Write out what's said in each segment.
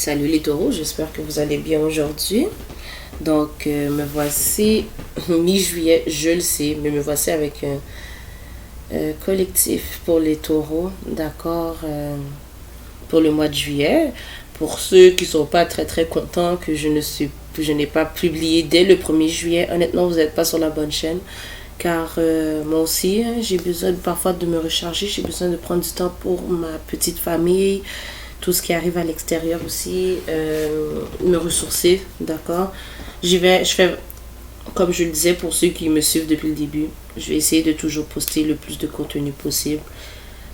Salut les taureaux, j'espère que vous allez bien aujourd'hui. Donc, me voici mi-juillet, je le sais, mais me voici avec un collectif pour les taureaux, d'accord, pour le mois de juillet. Pour ceux qui ne sont pas très très contents que je n'ai pas publié dès le 1er juillet, honnêtement, vous n'êtes pas sur la bonne chaîne. Car moi aussi, j'ai besoin parfois de me recharger, j'ai besoin de prendre du temps pour ma petite famille, tout ce qui arrive à l'extérieur aussi, me ressourcer, d'accord. Je fais, comme je le disais pour ceux qui me suivent depuis le début, je vais essayer de toujours poster le plus de contenu possible.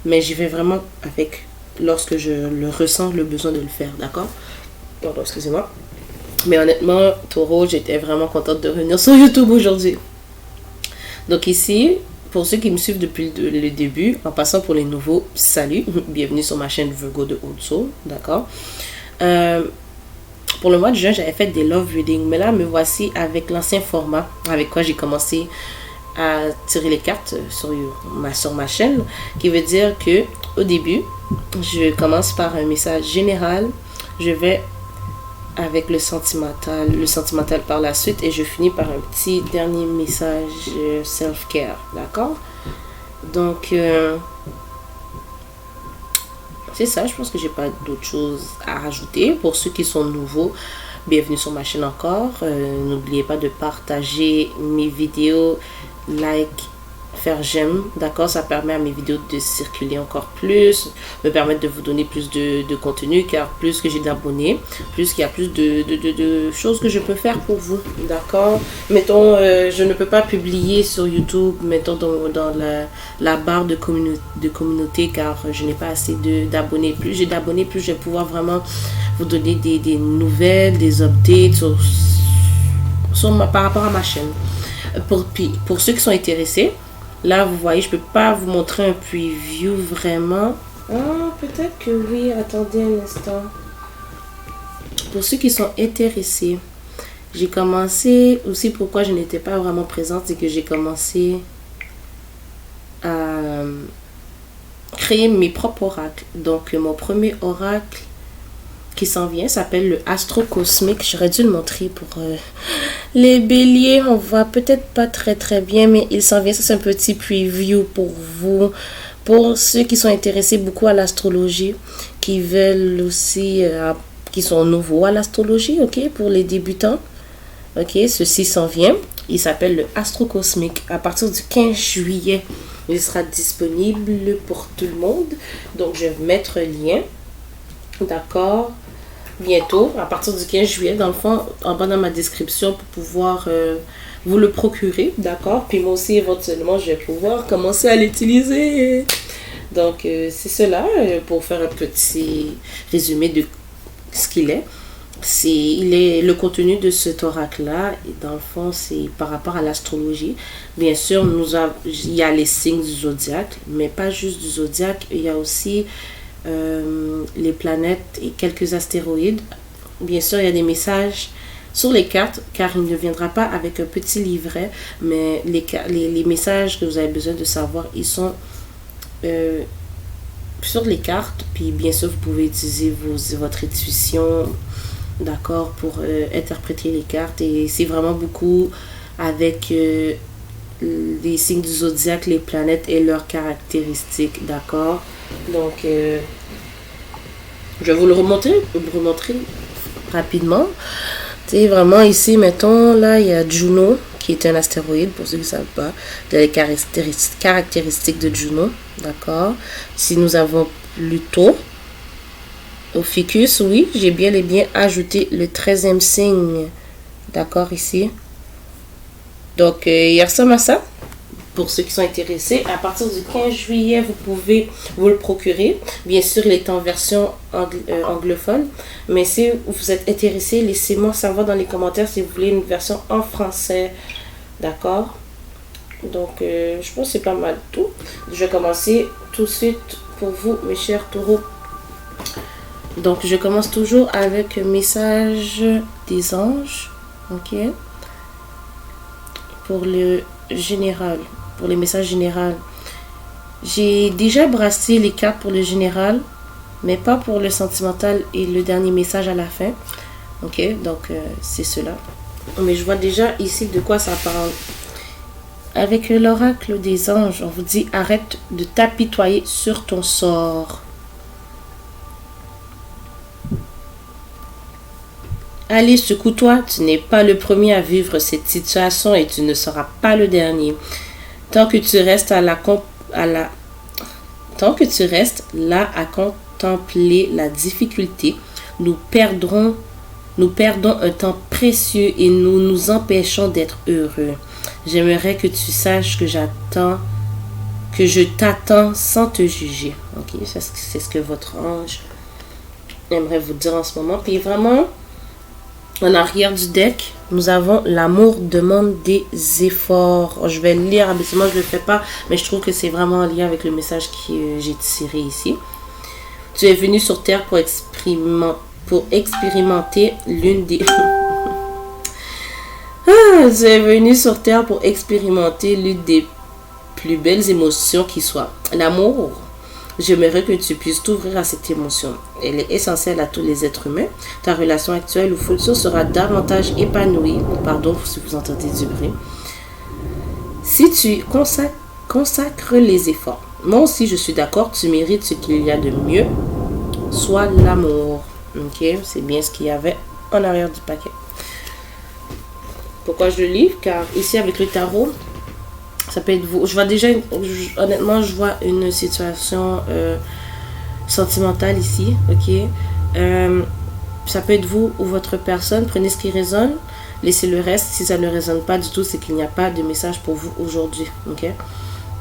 Mais j'y vais vraiment avec, lorsque je le ressens, le besoin de le faire, d'accord. Pardon, excusez-moi. Mais honnêtement, Taureau, j'étais vraiment contente de revenir sur YouTube aujourd'hui. Donc ici, pour ceux qui me suivent depuis le début, en passant pour les nouveaux, salut, bienvenue sur ma chaîne Virgo de Haute-Saut, d'accord. Pour le mois de juin, j'avais fait des love readings, mais là, me voici avec l'ancien format, avec quoi j'ai commencé à tirer les cartes sur ma chaîne, qui veut dire que au début, je commence par un message général, je vais avec le sentimental par la suite et je finis par un petit dernier message self-care, d'accord. Donc c'est ça, je pense que j'ai pas d'autre chose à rajouter. Pour ceux qui sont nouveaux, bienvenue sur ma chaîne encore. N'oubliez pas de partager mes vidéos, faire j'aime, d'accord. Ça permet à mes vidéos de circuler encore plus, me permettre de vous donner plus de contenu, car plus que j'ai d'abonnés, plus qu'il y a plus de choses que je peux faire pour vous, d'accord. Mettons, je ne peux pas publier sur YouTube, mettons dans la barre de communauté, car je n'ai pas assez d'abonnés. Plus j'ai d'abonnés, plus je vais pouvoir vraiment vous donner des nouvelles, des updates par rapport à ma chaîne. Pour ceux qui sont intéressés, là, vous voyez, je peux pas vous montrer un preview vraiment. Ah, peut-être que oui. Attendez un instant. Pour ceux qui sont intéressés, j'ai commencé aussi. Pourquoi je n'étais pas vraiment présente, c'est que j'ai commencé à créer mes propres oracles. Donc, mon premier oracle qui s'en vient s'appelle le Astro Cosmique. J'aurais dû le montrer pour les béliers. On voit peut-être pas très très bien, mais il s'en vient. Ça, c'est un petit preview pour vous. Pour ceux qui sont intéressés beaucoup à l'astrologie, qui veulent aussi, qui sont nouveaux à l'astrologie, ok, pour les débutants. Ok, ceci s'en vient. Il s'appelle le Astro Cosmique. À partir du 15 juillet, il sera disponible pour tout le monde. Donc, je vais mettre un lien. D'accord. Bientôt, à partir du 15 juillet, dans le fond, en bas dans ma description pour pouvoir vous le procurer, d'accord. Puis moi aussi, éventuellement, je vais pouvoir commencer à l'utiliser. Donc, c'est cela, pour faire un petit résumé de ce qu'il est. Le contenu de cet oracle-là, dans le fond, c'est par rapport à l'astrologie. Bien sûr, il y a les signes du zodiaque, mais pas juste du zodiaque, il y a aussi les planètes et quelques astéroïdes. Bien sûr, il y a des messages sur les cartes, car il ne viendra pas avec un petit livret, mais les messages que vous avez besoin de savoir, ils sont sur les cartes. Puis bien sûr, vous pouvez utiliser votre intuition, d'accord, pour interpréter les cartes. Et c'est vraiment beaucoup avec les signes du zodiaque, les planètes et leurs caractéristiques, d'accord. Donc, je vais vous le remontrer rapidement. Tu sais, vraiment ici, mettons, là, il y a Juno, qui est un astéroïde, pour ceux qui ne savent pas. Les caractéristiques de Juno, d'accord. Ici, nous avons Pluton. Au ficus, oui, j'ai bien et bien ajouté le 13e signe, d'accord, ici. Donc, il ressemble à ça. Pour ceux qui sont intéressés, à partir du 15 juillet, vous pouvez vous le procurer. Bien sûr, il est en version anglophone. Mais si vous êtes intéressé, laissez-moi savoir dans les commentaires si vous voulez une version en français. D'accord? Donc, je pense que c'est pas mal tout. Je vais commencer tout de suite pour vous, mes chers taureaux. Donc, je commence toujours avec un message des anges. Ok? Pour le général. Pour les messages généraux. J'ai déjà brassé les cartes pour le général. mais pas pour le sentimental et le dernier message à la fin. Ok, donc c'est cela. Mais je vois déjà ici de quoi ça parle. Avec l'oracle des anges, on vous dit arrête de t'apitoyer sur ton sort. Allez, secoue-toi, tu n'es pas le premier à vivre cette situation et tu ne seras pas le dernier. Tant que tu restes Tant que tu restes là à contempler la difficulté, nous perdons un temps précieux et nous nous empêchons d'être heureux. J'aimerais que tu saches que je t'attends sans te juger. Ok, c'est ce que votre ange aimerait vous dire en ce moment. Puis vraiment, en arrière du deck, nous avons l'amour demande des efforts. Je vais le lire, habituellement je ne le fais pas, mais je trouve que c'est vraiment en lien avec le message que j'ai tiré ici. Tu es venu sur Terre pour expérimenter l'une des... tu es venu sur Terre pour expérimenter l'une des plus belles émotions qui soit. L'amour. J'aimerais que tu puisses t'ouvrir à cette émotion. Elle est essentielle à tous les êtres humains. Ta relation actuelle ou future sera davantage épanouie. Pardon si vous entendez du bruit. Si tu consacres les efforts. Moi aussi, je suis d'accord. Tu mérites ce qu'il y a de mieux. Soit l'amour. Ok, c'est bien ce qu'il y avait en arrière du paquet. Pourquoi je le lis? Car ici, avec le tarot, ça peut être vous. Je vois déjà, honnêtement, je vois une situation sentimentale ici, ok. Ça peut être vous ou votre personne. Prenez ce qui résonne, laissez le reste. Si ça ne résonne pas du tout, c'est qu'il n'y a pas de message pour vous aujourd'hui, ok.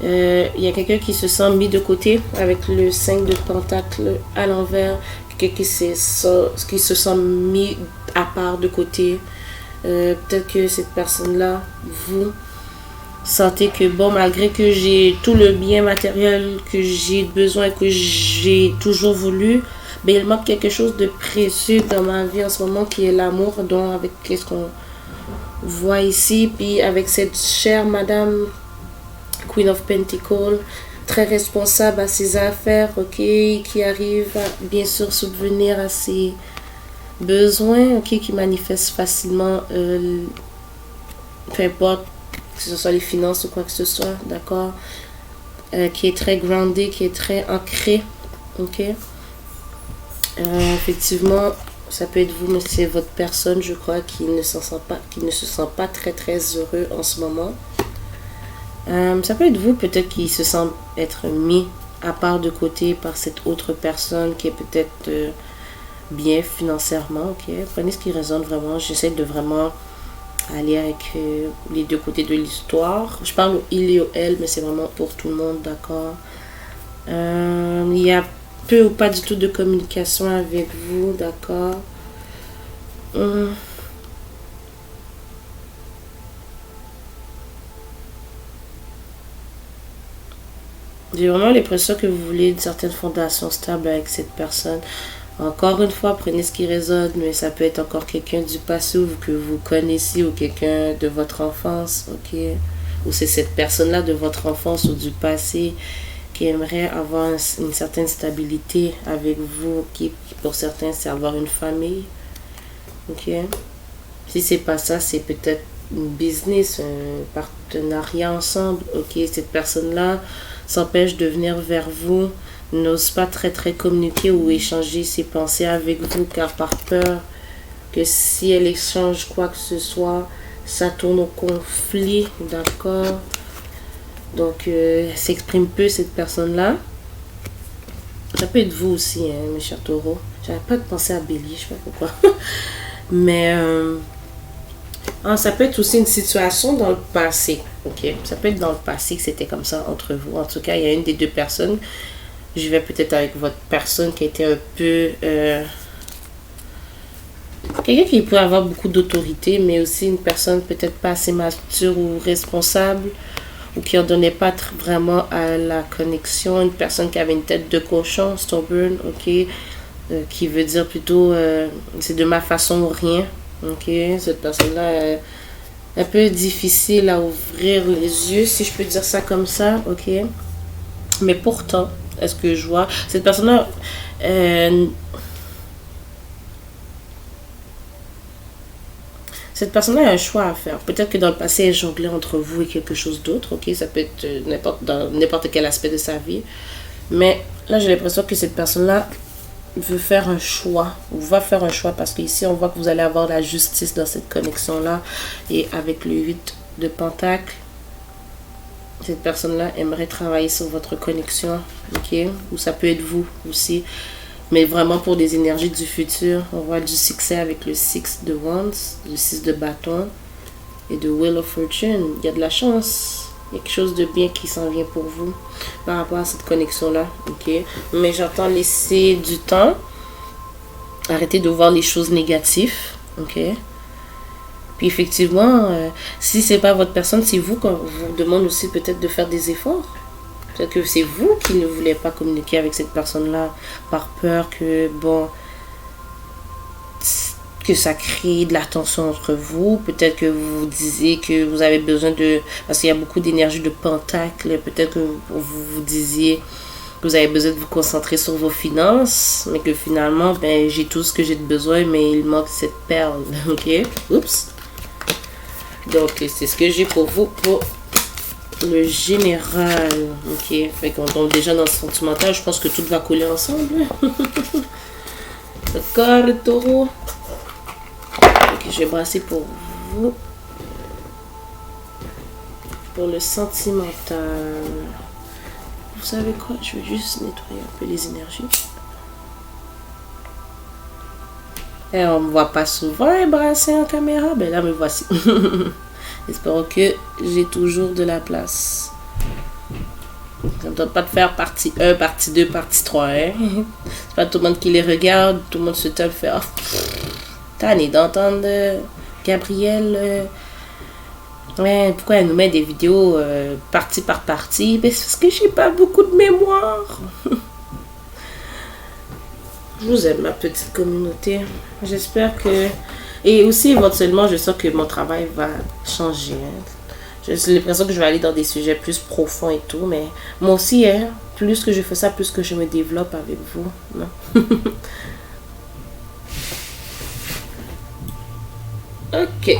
Il y a quelqu'un qui se sent mis de côté avec le 5 de Pentacle à l'envers. Quelqu'un qui se sent mis à part de côté. Peut-être que cette personne-là, vous sentez que bon, malgré que j'ai tout le bien matériel que j'ai besoin, que j'ai toujours voulu, ben, il manque quelque chose de précieux dans ma vie en ce moment qui est l'amour. Donc avec ce qu'on voit ici, puis avec cette chère madame Queen of Pentacles, très responsable à ses affaires, ok, qui arrive à bien sûr subvenir à ses besoins, ok, qui manifeste facilement, peu importe que ce soit les finances ou quoi que ce soit, d'accord, qui est très groundé, qui est très ancré, ok. Effectivement, ça peut être vous, mais c'est votre personne, je crois, qui ne se sent pas très très heureux en ce moment. Ça peut être vous, peut-être, qui se sent être mis à part de côté par cette autre personne qui est peut-être bien financièrement, ok. Prenez ce qui résonne vraiment. J'essaie de vraiment aller avec les deux côtés de l'histoire. Je parle au il et au elle, mais c'est vraiment pour tout le monde, d'accord. Il y a peu ou pas du tout de communication avec vous, d'accord. J'ai vraiment l'impression que vous voulez une certaine fondation stable avec cette personne. Encore une fois, prenez ce qui résonne, mais ça peut être encore quelqu'un du passé que vous connaissez ou quelqu'un de votre enfance, ok? Ou c'est cette personne-là de votre enfance ou du passé qui aimerait avoir une certaine stabilité avec vous, qui pour certains c'est avoir une famille, ok? Si c'est pas ça, c'est peut-être une business, un partenariat ensemble, ok? Cette personne-là s'empêche de venir vers vous, n'ose pas très communiquer ou échanger ses pensées avec vous, car par peur que si elle échange quoi que ce soit, ça tourne au conflit, d'accord. Donc elle s'exprime peu, cette personne là. Ça peut être vous aussi, hein, mes chers taureaux. J'avais pas de penser à Bélier, je sais pas pourquoi. Mais ça peut être aussi une situation dans le passé, ok. Ça peut être dans le passé que c'était comme ça entre vous. En tout cas, il y a une des deux personnes. Je vais peut-être avec votre personne qui était un peu... quelqu'un qui peut avoir beaucoup d'autorité, mais aussi une personne peut-être pas assez mature ou responsable, ou qui en donnait pas vraiment à la connexion. Une personne qui avait une tête de cochon, stubborn, ok, qui veut dire plutôt c'est de ma façon ou rien, ok. Cette personne-là est un peu difficile à ouvrir les yeux, si je peux dire ça comme ça, ok. Mais pourtant, est-ce que je vois cette personne-là, Cette personne-là a un choix à faire. Peut-être que dans le passé, elle jonglait entre vous et quelque chose d'autre. Ok, ça peut être dans n'importe quel aspect de sa vie. Mais là, j'ai l'impression que cette personne-là veut faire un choix, ou va faire un choix, parce qu'ici, on voit que vous allez avoir la justice dans cette connexion-là. Et avec le 8 de Pentacle, cette personne-là aimerait travailler sur votre connexion, ok? Ou ça peut être vous aussi. Mais vraiment pour des énergies du futur, on voit du succès avec le 6 de Wands, le 6 de bâton et de Wheel of Fortune. Il y a de la chance. Il y a quelque chose de bien qui s'en vient pour vous par rapport à cette connexion-là, ok? Mais j'entends laisser du temps. Arrêtez de voir les choses négatives, ok? Puis effectivement, si c'est pas votre personne, c'est vous qu'on vous demande aussi peut-être de faire des efforts. Peut-être que c'est vous qui ne voulez pas communiquer avec cette personne-là par peur que, bon, que ça crée de la tension entre vous. Peut-être que vous vous disiez que vous avez besoin de... Parce qu'il y a beaucoup d'énergie de pentacle. Peut-être que vous vous disiez que vous avez besoin de vous concentrer sur vos finances. Mais que finalement, ben, j'ai tout ce que j'ai de besoin, mais il manque cette perle. Ok? Oups. Donc, c'est ce que j'ai pour vous pour le général. Ok? Fait qu'on tombe déjà dans le sentimental. Je pense que tout va coller ensemble. D'accord, le taureau? Ok, je vais brasser pour vous. Pour le sentimental. Vous savez quoi? Je vais juste nettoyer un peu les énergies. Et on me voit pas souvent brasser en caméra. Ben là, me voici. Espérons que j'ai toujours de la place. Ça ne doit pas de faire partie 1, partie 2, partie 3. Hein? C'est pas tout le monde qui les regarde. Tout le monde se tape fait. Oh, tanné d'entendre Gabrielle. Ouais, pourquoi elle nous met des vidéos partie par partie? Ben, c'est parce que j'ai pas beaucoup de mémoire. Je vous aime, ma petite communauté. J'espère que... Et aussi, éventuellement, je sens que mon travail va changer. Hein. J'ai l'impression que je vais aller dans des sujets plus profonds et tout. Mais moi aussi, hein, plus que je fais ça, plus que je me développe avec vous. Non? Ok.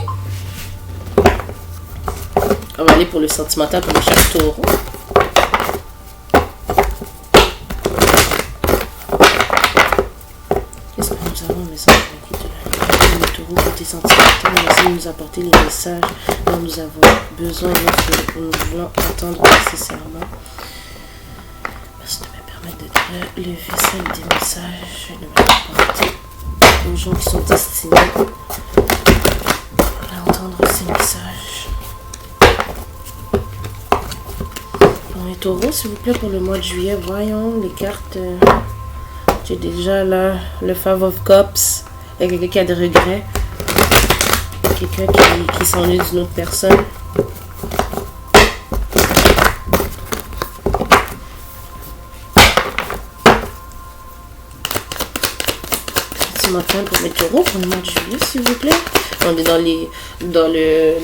On va aller pour le sentimental pour chaque taureau. Qu'est-ce que nous avons, mes enfants? Le taureau, côté sentimental, merci de nous apporter les messages dont nous avons besoin lorsque nous voulons entendre nécessairement. Merci de me permettre de lever celle des messages et de m'apporter aux gens qui sont destinés à entendre ces messages. Pour les taureaux, s'il vous plaît, pour le mois de juillet, voyons les cartes. J'ai déjà là le Five of Cups. Il y a quelqu'un qui a des regrets. Quelqu'un qui s'ennuie d'une autre personne. Sentimental pour mes taureaux pour le mois de juillet, s'il vous plaît. On est dans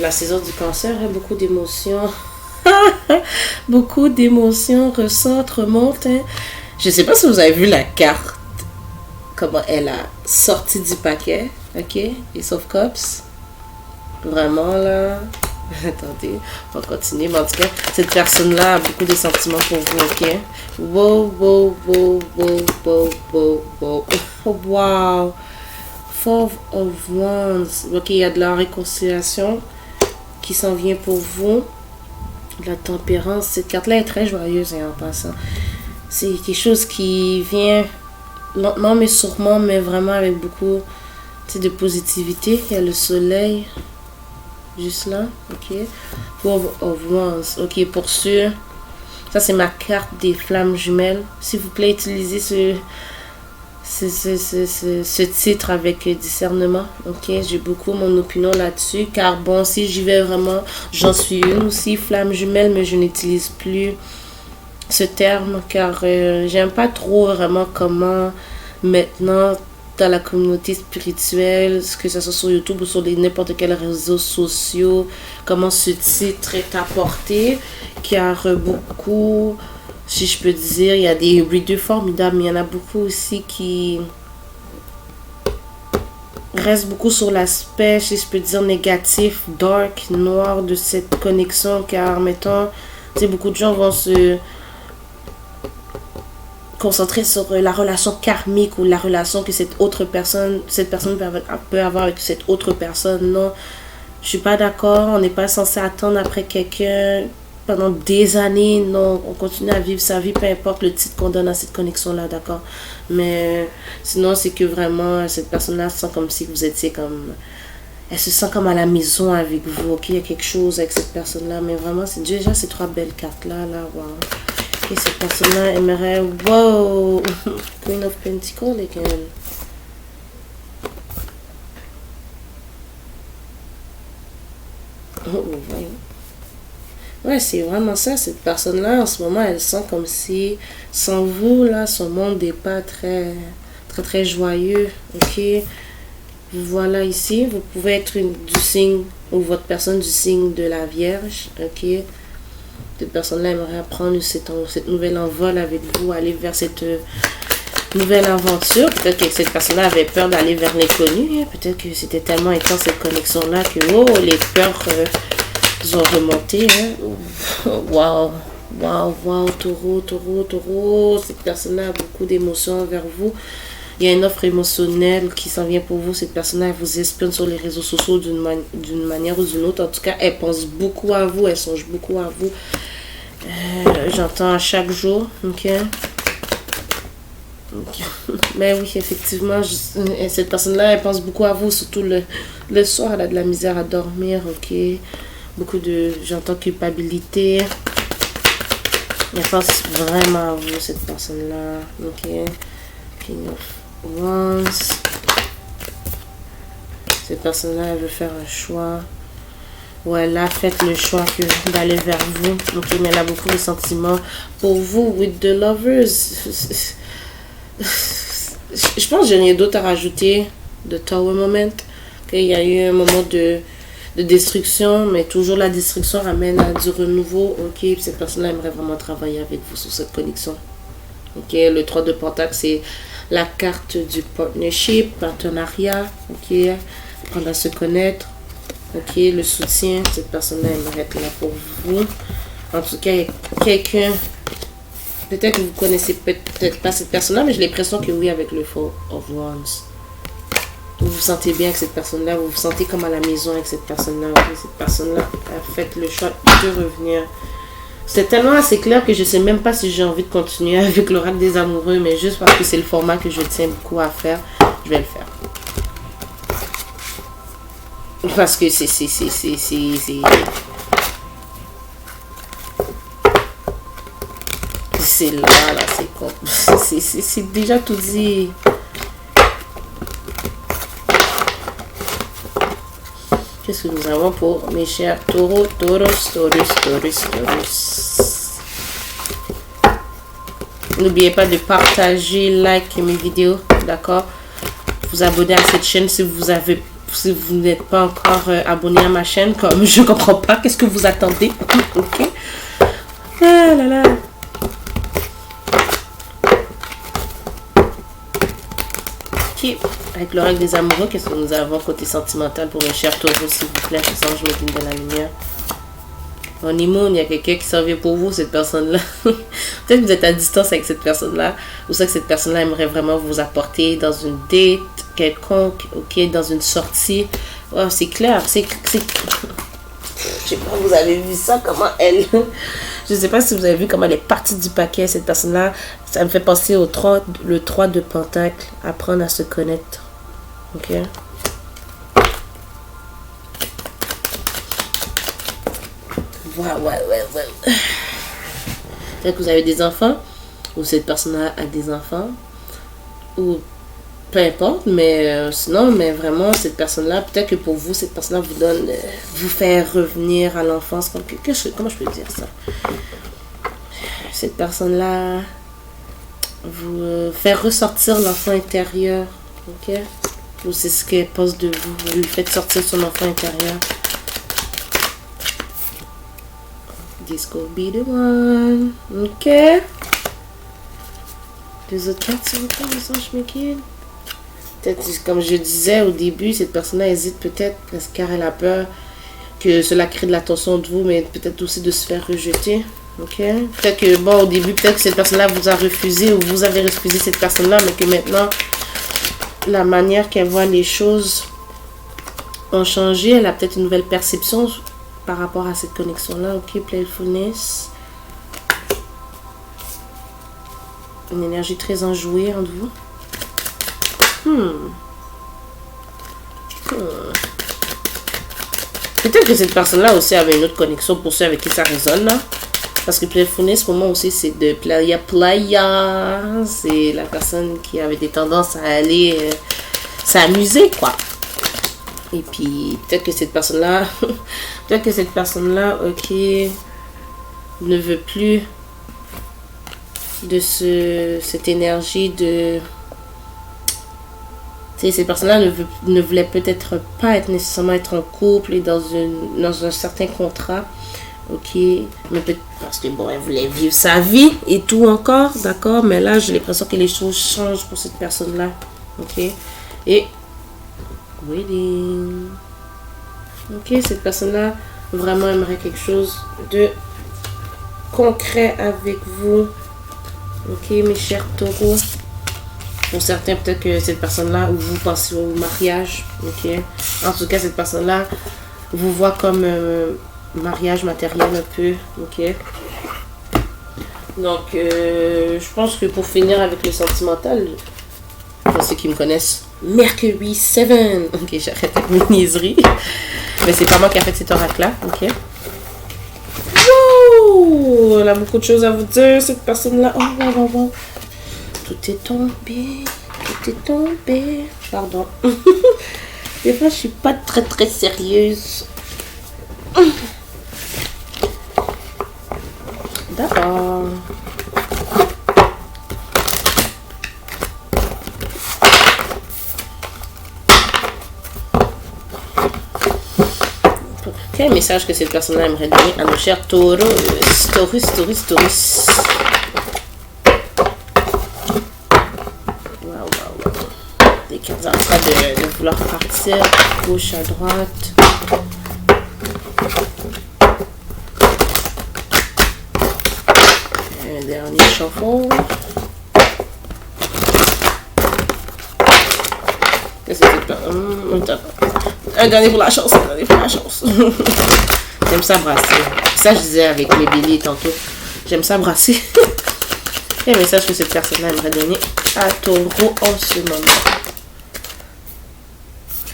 la saison du cancer. Hein, beaucoup d'émotions. Beaucoup d'émotions ressortent, remontent. Hein. Je sais pas si vous avez vu la carte. Comment elle a sorti du paquet. Ok? Ace of Cups. Vraiment là. Attendez. On va continuer. Mais en tout cas, cette personne-là a beaucoup de sentiments pour vous. Ok? Wow, wow, wow, wow, wow, wow, wow. Oh, wow. Four of Wands. Ok, il y a de la réconciliation qui s'en vient pour vous. De la tempérance. Cette carte-là est très joyeuse hein, en passant. C'est quelque chose qui vient lentement mais sûrement, mais vraiment avec beaucoup de positivité. Il y a le soleil juste là. Ok. Four of Wands. Ok, pour sûr. Ça, c'est ma carte des flammes jumelles. S'il vous plaît, utilisez ce titre avec discernement. Ok, j'ai beaucoup mon opinion là-dessus. Car bon, si j'y vais vraiment, j'en suis une aussi, flamme jumelle, mais je n'utilise plus ce terme car j'aime pas trop vraiment comment maintenant dans la communauté spirituelle, que ce soit sur YouTube ou sur n'importe quels réseaux sociaux, comment ce titre est apporté car beaucoup si je peux dire. Il y a des readers formidables, mais il y en a beaucoup aussi qui restent beaucoup sur l'aspect, si je peux dire, négatif, dark, noir de cette connexion, car, mettons, tu sais, beaucoup de gens vont se concentrer sur la relation karmique ou la relation que cette personne peut avoir avec cette autre personne. Non, je suis pas d'accord. On n'est pas censé attendre après quelqu'un pendant des années. Non, on continue à vivre sa vie, peu importe le titre qu'on donne à cette connexion-là, d'accord. Mais sinon, c'est que vraiment, cette personne-là se sent comme si vous étiez comme... Elle se sent comme à la maison avec vous, ok. Il y a quelque chose avec cette personne-là, mais vraiment, c'est déjà ces 3 belles cartes-là, là, wow. Ok, cette personne-là aimerait... Wow! Queen of Pentacles, again. Oh, voyons. Ouais, c'est vraiment ça. Cette personne-là, en ce moment, elle sent comme si, sans vous, là, son monde n'est pas très joyeux. Ok? Vous voilà ici. Vous pouvez être du signe, ou votre personne du signe de la Vierge. Ok? Cette personne-là aimerait prendre cette nouvelle envol avec vous, aller vers cette nouvelle aventure. Peut-être que cette personne-là avait peur d'aller vers l'inconnu. Hein? Peut-être que c'était tellement intense cette connexion-là que oh, les peurs ont remonté. Hein? Waouh! Waouh, waouh, taureau. Cette personne-là a beaucoup d'émotions envers vous. Il y a une offre émotionnelle qui s'en vient pour vous. Cette personne-là, elle vous espionne sur les réseaux sociaux d'une manière ou d'une autre. En tout cas, elle pense beaucoup à vous. Elle songe beaucoup à vous. J'entends à chaque jour. Ok. Mais oui, effectivement, cette personne-là, elle pense beaucoup à vous. Surtout le soir, elle a de la misère à dormir. Ok. Beaucoup de... J'entends culpabilité. Elle pense vraiment à vous, cette personne-là. Ok. King of Wands. Cette personne-là, elle veut faire un choix. Ou elle a fait le choix d'aller vers vous. Ok, mais elle a beaucoup de sentiments pour vous. With the lovers. Je pense que j'ai rien d'autre à rajouter. The Tower Moment. Il y a eu un moment de destruction, mais toujours la destruction ramène à du renouveau. Ok, cette personne-là aimerait vraiment travailler avec vous sur cette connexion. Ok, le 3 de Pentacle, c'est la carte du partnership, partenariat. Ok, apprendre à se connaître. Ok, le soutien, cette personne-là aimerait être là pour vous. En tout cas, il y a quelqu'un, peut-être que vous connaissez peut-être pas cette personne-là, mais j'ai l'impression que oui, avec le Four of Wands. Vous vous sentez bien avec cette personne-là, vous vous sentez comme à la maison avec cette personne-là. Okay? Cette personne-là a fait le choix de revenir. C'est tellement assez clair que je sais même pas si j'ai envie de continuer avec l'oracle des amoureux, mais juste parce que c'est le format que je tiens beaucoup à faire, je vais le faire. Parce que c'est là, c'est déjà tout dit. Qu'est-ce que nous avons pour mes chers taureaux, Taurus. N'oubliez pas de partager, like mes vidéos, d'accord? Vous abonner à cette chaîne si vous n'êtes pas encore abonné à ma chaîne, comme je comprends pas, qu'est-ce que vous attendez? Ok. Ah là là. Ok. Avec l'oracle des amoureux, qu'est-ce que nous avons côté sentimental pour mes chers taureaux, s'il vous plaît? Je sens que je mets une de la lumière. Honeymoon, il y a quelqu'un qui s'en vient pour vous, cette personne-là. Peut-être que vous êtes à distance avec cette personne-là. Ou ça que cette personne-là aimerait vraiment vous apporter dans une date quelconque, ok, dans une sortie. Oh, c'est clair, je sais pas, vous avez vu ça, comment elle... Je sais pas si vous avez vu comment elle est partie du paquet, cette personne-là. Ça me fait penser au 3 de Pentacle. Apprendre à se connaître. Ok. Ouais. Peut-être que vous avez des enfants, ou cette personne-là a des enfants, ou peu importe, mais sinon, mais vraiment, cette personne-là, peut-être que pour vous, cette personne-là vous donne, vous fait revenir à l'enfance. Comment je peux dire ça? Cette personne-là vous fait ressortir l'enfant intérieur, ok? Ou c'est ce qu'elle pense de vous, vous lui faites sortir son enfant intérieur. This could be the one. Ok. Les autres cartes, s'il vous plaît, les anges Mickey. Peut-être, comme je disais au début, cette personne-là hésite peut-être parce car elle a peur que cela crée de l'attention de vous, mais peut-être aussi de se faire rejeter. Ok. Peut-être que, bon, au début, peut-être que cette personne-là vous a refusé ou vous avez refusé cette personne-là, mais que maintenant, la manière qu'elle voit les choses ont changé. Elle a peut-être une nouvelle perception par rapport à cette connexion-là. Ok, playfulness. Une énergie très enjouée entre vous. Peut-être que cette personne-là aussi avait une autre connexion pour ceux avec qui ça résonne, là. Parce que playfulness, pour moi aussi, c'est de playa. C'est la personne qui avait des tendances à aller s'amuser, quoi. Et puis, peut-être que cette personne-là, ok, ne veut plus de cette énergie de... Tu sais, cette personne-là ne voulait peut-être pas nécessairement être en couple et dans un certain contrat. Ok, mais peut-être parce que bon, elle voulait vivre sa vie et tout encore, d'accord, mais là j'ai l'impression que les choses changent pour cette personne-là. Ok, et wedding. Ok, cette personne-là vraiment aimerait quelque chose de concret avec vous. Ok, mes chers taureaux. Pour certains, peut-être que cette personne-là, ou vous pensez au mariage. Ok, en tout cas, cette personne-là vous voit comme mariage matériel un peu. Ok, donc je pense que pour finir avec le sentimental, pour ceux qui me connaissent, Mercury 7. Ok, j'arrête avec mes niaiseries. Mais c'est pas moi qui a fait cet oracle-là. Ok. Wow! Elle a beaucoup de choses à vous dire, cette personne-là. Oh, wow, wow. Tout est tombé. Tout est tombé. Pardon. Des fois, je suis pas très sérieuse. D'accord. Quel message que cette personne-là aimerait donner à nos chers taureaux? Taurus. Wow. Des cartes en train de vouloir partir, gauche à droite. Un dernier shuffle. Un dernier pour la chance. J'aime ça brasser. Ça, je disais avec mes béliers tantôt. J'aime ça brasser. Quel message que cette personne-là aimerait donner à Taureau en ce moment?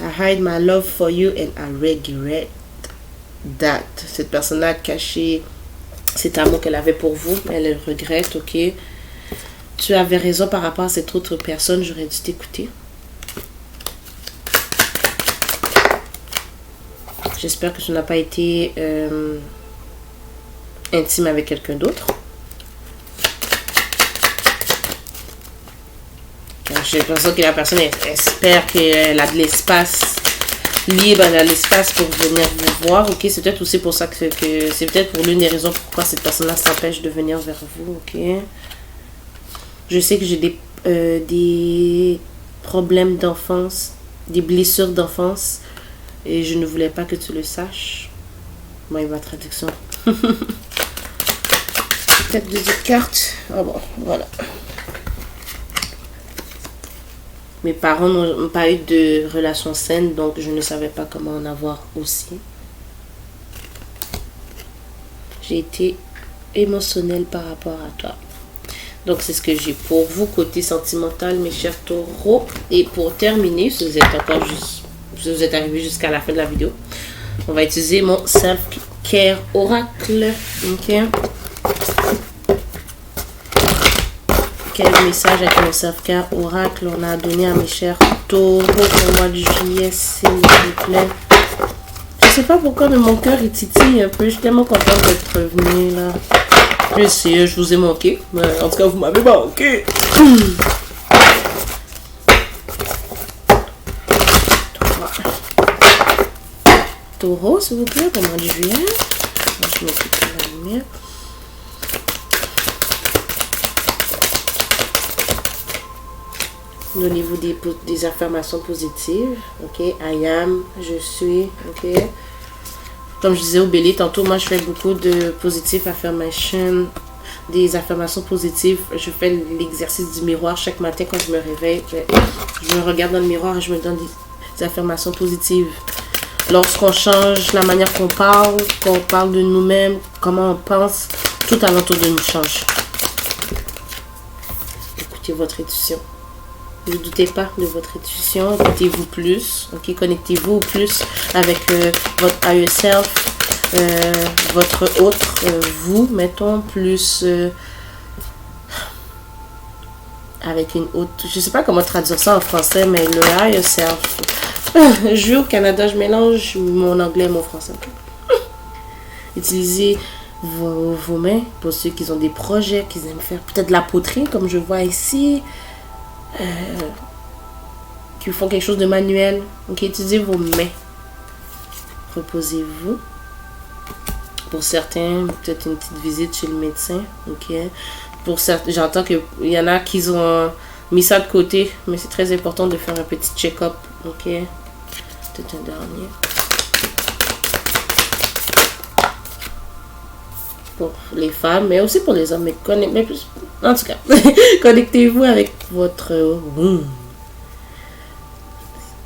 I hide my love for you and I regret that. Cette personne-là a caché cet amour qu'elle avait pour vous. Elle le regrette, ok? Tu avais raison par rapport à cette autre personne. J'aurais dû t'écouter. J'espère que tu n'as pas été intime avec quelqu'un d'autre. J'ai l'impression que la personne espère qu'elle a de l'espace libre, elle a l'espace pour venir vous voir. Ok, c'est peut-être aussi pour ça que c'est peut-être pour l'une des raisons pourquoi cette personne-là s'empêche de venir vers vous. Ok. Je sais que j'ai des problèmes d'enfance, des blessures d'enfance. Et je ne voulais pas que tu le saches. Moi, il va traduction. Peut-être deuxième carte. Ah bon, voilà. Mes parents n'ont pas eu de relation saine, donc je ne savais pas comment en avoir aussi. J'ai été émotionnelle par rapport à toi. Donc, c'est ce que j'ai pour vous, côté sentimental, mes chers taureaux. Et pour terminer, si vous êtes encore juste... Si vous êtes arrivé jusqu'à la fin de la vidéo, on va utiliser mon self-care oracle. Ok. Quel message avec mon self-care oracle on a donné à mes chers taureaux pour le mois de juillet, s'il vous plaît? Je sais pas pourquoi, mais mon cœur il titille un peu. Je suis tellement contente d'être revenue là. Je sais, je vous ai manqué. Mais en tout cas, vous m'avez manqué. Taureau, s'il vous plaît, pour le mois de juillet. Je m'occupe de la lumière. Au niveau des affirmations positives, ok, I am, je suis, ok. Comme je disais au Béli tantôt, moi je fais beaucoup de positive affirmation, des affirmations positives. Je fais l'exercice du miroir chaque matin quand je me réveille. Je me regarde dans le miroir et je me donne des affirmations positives. Lorsqu'on change la manière qu'on parle de nous-mêmes, comment on pense, tout alentour de nous change. Écoutez votre intuition. Ne doutez pas de votre intuition, écoutez-vous plus, ok, connectez-vous plus avec votre higher self, votre autre vous, mettons, plus avec une autre, je sais pas comment traduire ça en français, mais le higher self, je vis au Canada, je mélange mon anglais et mon français. Utilisez vos mains pour ceux qui ont des projets, qui aiment faire peut-être de la poterie, comme je vois ici. Qui font quelque chose de manuel. Ok, utilisez vos mains. Reposez-vous. Pour certains, peut-être une petite visite chez le médecin. Ok. Pour certains, j'entends qu'il y en a qui ont mis ça de côté, mais c'est très important de faire un petit check-up. Ok. Peut-être un dernier. Pour les femmes, mais aussi pour les hommes. Mais plus, en tout cas, connectez-vous avec votre womb.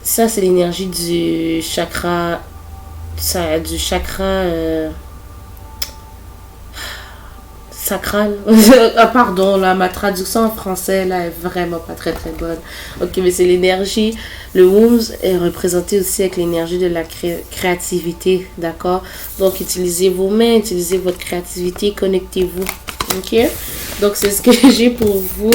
Ça, c'est l'énergie du chakra. Sacral. Ah, pardon, là, ma traduction en français, là, est vraiment pas très très bonne. Ok, mais c'est l'énergie. Le womb est représenté aussi avec l'énergie de la créativité, d'accord? Donc, utilisez vos mains, utilisez votre créativité, connectez-vous. Ok? Donc, c'est ce que j'ai pour vous,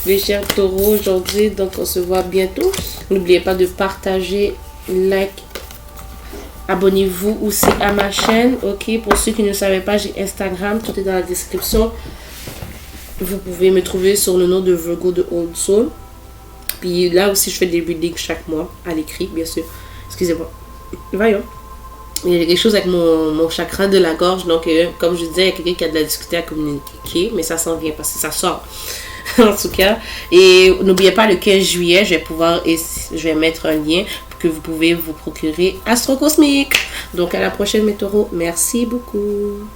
mes chers taureaux, aujourd'hui. Donc, on se voit bientôt. N'oubliez pas de partager, like, abonnez-vous aussi à ma chaîne, ok? Pour ceux qui ne savaient pas, j'ai Instagram, tout est dans la description. Vous pouvez me trouver sur le nom de Virgo de Old Soul. Puis là aussi, je fais des readings chaque mois, à l'écrit, bien sûr. Excusez-moi. Voyons. Il y a quelque chose avec mon chakra de la gorge. Donc, comme je disais, il y a quelqu'un qui a de la difficulté à communiquer, mais ça s'en vient parce que ça sort. En tout cas. Et n'oubliez pas, le 15 juillet, je vais mettre un lien que vous pouvez vous procurer Astro Cosmique. Donc à la prochaine mes taureaux. Merci beaucoup.